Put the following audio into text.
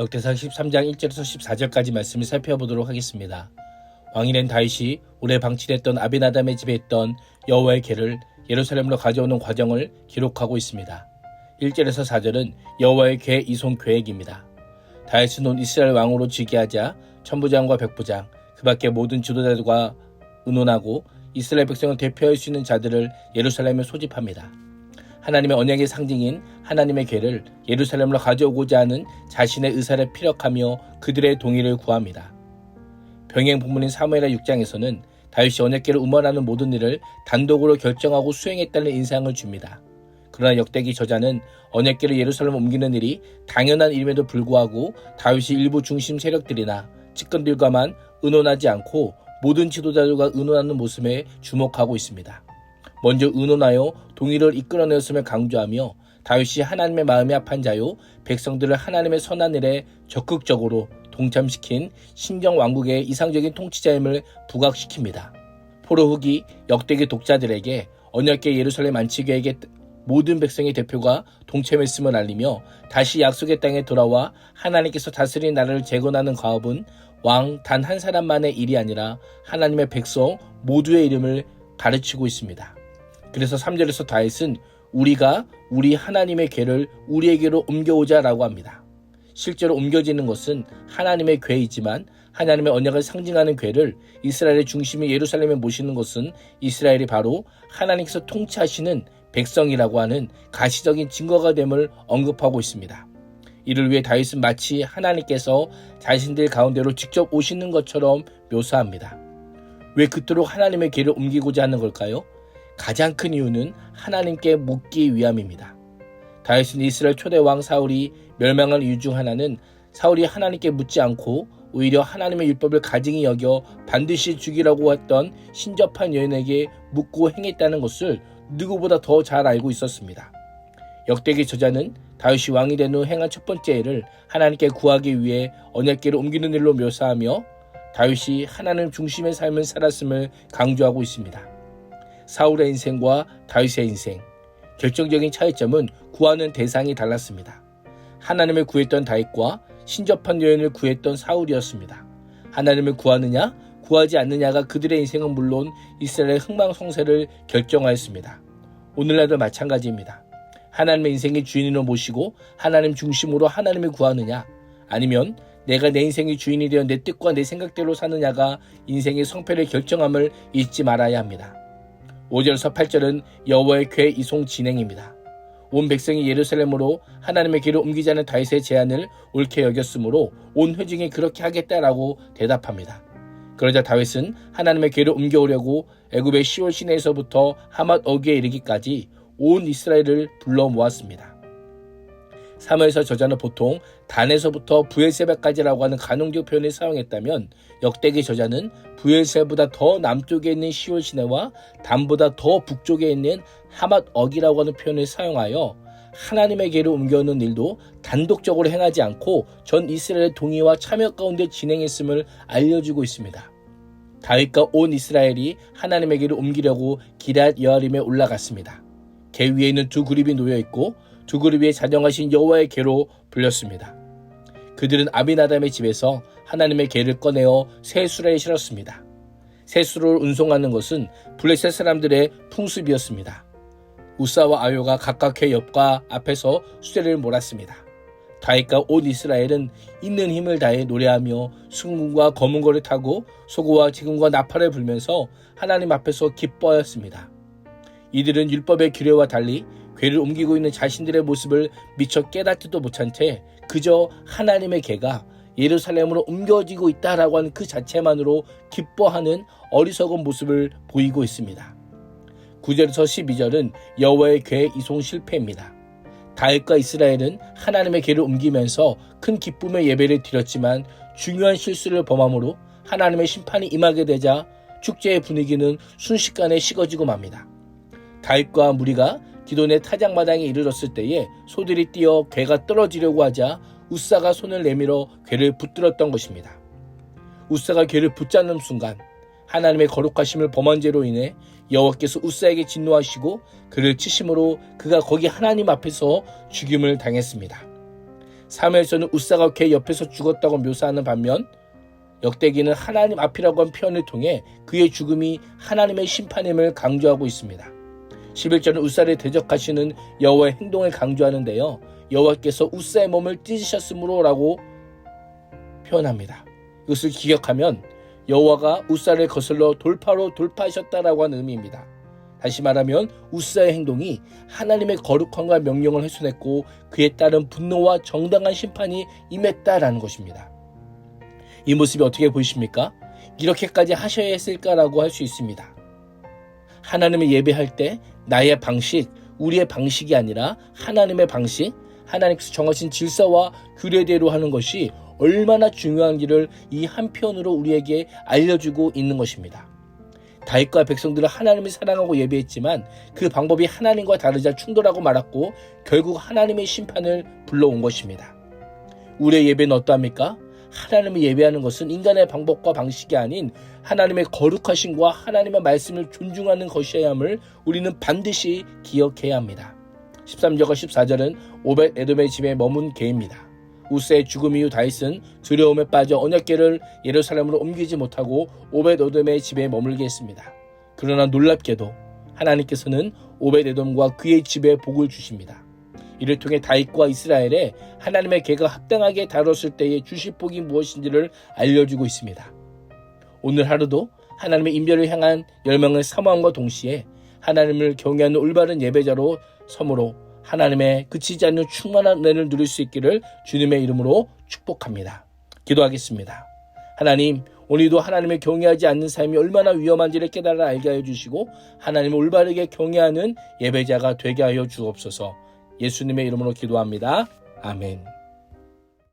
역대상 13장 1절에서 14절까지 말씀을 살펴보도록 하겠습니다. 왕이 된 다윗이 오래 방치됐던 아비나답의 집에 있던 여호와의 궤를 예루살렘으로 가져오는 과정을 기록하고 있습니다. 1절에서 4절은 여호와의 궤 이송 계획입니다. 다윗은 온 이스라엘 왕으로 즉위하자 천부장과 백부장, 그 밖의 모든 지도자들과 의논하고 이스라엘 백성을 대표할 수 있는 자들을 예루살렘에 소집합니다. 하나님의 언약의 상징인 하나님의 궤를 예루살렘으로 가져오고자 하는 자신의 의사를 피력하며 그들의 동의를 구합니다. 병행 본문인 사무엘하 6장에서는 다윗이 언약궤를 운반하는 모든 일을 단독으로 결정하고 수행했다는 인상을 줍니다. 그러나 역대기 저자는 언약궤를 예루살렘에 옮기는 일이 당연한 일임에도 불구하고 다윗이 일부 중심 세력들이나 측근들과만 의논하지 않고 모든 지도자들과 의논하는 모습에 주목하고 있습니다. 먼저 의논하여 동의를 이끌어내었음을 강조하며 다윗이 하나님의 마음에 합한 자요 백성들을 하나님의 선한 일에 적극적으로 동참시킨 신정 왕국의 이상적인 통치자임을 부각시킵니다. 포로 후기 역대기 독자들에게 언약궤 예루살렘 안치 계획의 모든 백성의 대표가 동참했음을 알리며 다시 약속의 땅에 돌아와 하나님께서 다스린 나라를 재건하는 과업은 왕 단 한 사람만의 일이 아니라 하나님의 백성 모두의 이름을 가르치고 있습니다. 그래서 3절에서 다윗은 우리가 우리 하나님의 궤를 우리에게로 옮겨오자 라고 합니다. 실제로 옮겨지는 것은 하나님의 궤이지만 하나님의 언약을 상징하는 궤를 이스라엘의 중심이 예루살렘에 모시는 것은 이스라엘이 바로 하나님께서 통치하시는 백성이라고 하는 가시적인 증거가 됨을 언급하고 있습니다. 이를 위해 다윗은 마치 하나님께서 자신들 가운데로 직접 오시는 것처럼 묘사합니다. 왜 그토록 하나님의 궤를 옮기고자 하는 걸까요? 가장 큰 이유는 하나님께 묻기 위함입니다. 다윗은 이스라엘 초대 왕 사울이 멸망한 이유 중 하나는 사울이 하나님께 묻지 않고 오히려 하나님의 율법을 가증히 여겨 반드시 죽이라고 했던 신접한 여인에게 묻고 행했다는 것을 누구보다 더 잘 알고 있었습니다. 역대기 저자는 다윗이 왕이 된 후 행한 첫 번째 일을 하나님께 구하기 위해 언약궤를 옮기는 일로 묘사하며 다윗이 하나님 중심의 삶을 살았음을 강조하고 있습니다. 사울의 인생과 다윗의 인생, 결정적인 차이점은 구하는 대상이 달랐습니다. 하나님을 구했던 다윗과 신접한 여인을 구했던 사울이었습니다. 하나님을 구하느냐 구하지 않느냐가 그들의 인생은 물론 이스라엘의 흥망성쇠를 결정하였습니다. 오늘날도 마찬가지입니다. 하나님의 인생의 주인으로 모시고 하나님 중심으로 하나님을 구하느냐 아니면 내가 내 인생의 주인이 되어 내 뜻과 내 생각대로 사느냐가 인생의 성패를 결정함을 잊지 말아야 합니다. 5절에서 8절은 여호와의 궤 이송 진행입니다. 온 백성이 예루살렘으로 하나님의 궤를 옮기자는 다윗의 제안을 옳게 여겼으므로 온 회중이 그렇게 하겠다라고 대답합니다. 그러자 다윗은 하나님의 궤를 옮겨오려고 애굽의 시올 시내에서부터 하맛 어귀에 이르기까지 온 이스라엘을 불러 모았습니다. 사무엘서 저자는 보통 단에서부터 브엘세바까지라고 하는 간용적 표현을 사용했다면 역대기 저자는 브엘세보다 더 남쪽에 있는 시올 시내와 단보다 더 북쪽에 있는 하맛 어기라고 하는 표현을 사용하여 하나님의 궤를 옮겨오는 일도 단독적으로 행하지 않고 전 이스라엘의 동의와 참여 가운데 진행했음을 알려주고 있습니다. 다윗과 온 이스라엘이 하나님의 궤를 옮기려고 기럇 여아림에 올라갔습니다. 궤 위에 있는 두 그룹이 놓여있고 두 그룹 위에 자정하신 여호와의 궤로 불렸습니다. 그들은 아비나답의 집에서 하나님의 궤를 꺼내어 새 수레에 실었습니다. 새 수레를 운송하는 것은 블레셋 사람들의 풍습이었습니다. 우사와 아요가 각각 궤 옆과 앞에서 수레를 몰았습니다. 다윗과 온 이스라엘은 있는 힘을 다해 노래하며 순금과 검은 거를 타고 소고와 지금과 나팔을 불면서 하나님 앞에서 기뻐하였습니다. 이들은 율법의 규례와 달리 궤를 옮기고 있는 자신들의 모습을 미처 깨닫지도 못한 채 그저 하나님의 궤가 예루살렘으로 옮겨지고 있다라고 하는 그 자체만으로 기뻐하는 어리석은 모습을 보이고 있습니다. 9절에서 12절은 여호와의 궤 이송 실패입니다. 다윗과 이스라엘은 하나님의 궤를 옮기면서 큰 기쁨의 예배를 드렸지만 중요한 실수를 범함으로 하나님의 심판이 임하게 되자 축제의 분위기는 순식간에 식어지고 맙니다. 다윗과 무리가 기돈의 타작마당에 이르렀을 때에 소들이 뛰어 궤가 떨어지려고 하자 우사가 손을 내밀어 궤를 붙들었던 것입니다. 우사가 궤를 붙잡는 순간 하나님의 거룩하심을 범한 죄로 인해 여호와께서 우사에게 진노하시고 그를 치심으로 그가 거기 하나님 앞에서 죽임을 당했습니다. 사무엘서는 웃사가 걔 옆에서 죽었다고 묘사하는 반면 역대기는 하나님 앞이라고 한 표현을 통해 그의 죽음이 하나님의 심판임을 강조하고 있습니다. 11절은 웃사를 대적하시는 여호와의 행동을 강조하는데요. 여호와께서 웃사의 몸을 찢으셨으므로 라고 표현합니다. 이것을 기억하면 여호와가 웃사를 거슬러 돌파로 돌파하셨다라고 하는 의미입니다. 다시 말하면 웃사의 행동이 하나님의 거룩함과 명령을 훼손했고 그에 따른 분노와 정당한 심판이 임했다라는 것입니다. 이 모습이 어떻게 보이십니까? 이렇게까지 하셔야 했을까라고 할 수 있습니다. 하나님을 예배할 때 나의 방식, 우리의 방식이 아니라 하나님의 방식, 하나님께서 정하신 질서와 규례대로 하는 것이 얼마나 중요한지를 이 한 편으로 우리에게 알려주고 있는 것입니다. 다윗과 백성들은 하나님을 사랑하고 예배했지만 그 방법이 하나님과 다르자 충돌하고 말았고 결국 하나님의 심판을 불러온 것입니다. 우리의 예배는 어떠합니까? 하나님을 예배하는 것은 인간의 방법과 방식이 아닌 하나님의 거룩하심과 하나님의 말씀을 존중하는 것이어야 함을 우리는 반드시 기억해야 합니다. 13절과 14절은 오벳 에돔의 집에 머문 개입니다. 웃사의 죽음 이후 다윗은 두려움에 빠져 언약궤를 예루살렘으로 옮기지 못하고 오벳 에돔의 집에 머물게 했습니다. 그러나 놀랍게도 하나님께서는 오벳 에돔과 그의 집에 복을 주십니다. 이를 통해 다윗과 이스라엘에 하나님의 궤가 합당하게 다뤘을 때의 주실 복이 무엇인지를 알려주고 있습니다. 오늘 하루도 하나님의 인별을 향한 열망을 사모함과 동시에 하나님을 경외하는 올바른 예배자로 섬으로 하나님의 그치지 않는 충만한 은혜를 누릴 수 있기를 주님의 이름으로 축복합니다. 기도하겠습니다. 하나님, 오늘도 하나님을 경외하지 않는 삶이 얼마나 위험한지를 깨달아 알게 하여 주시고 하나님을 올바르게 경외하는 예배자가 되게 하여 주옵소서. 예수님의 이름으로 기도합니다. 아멘.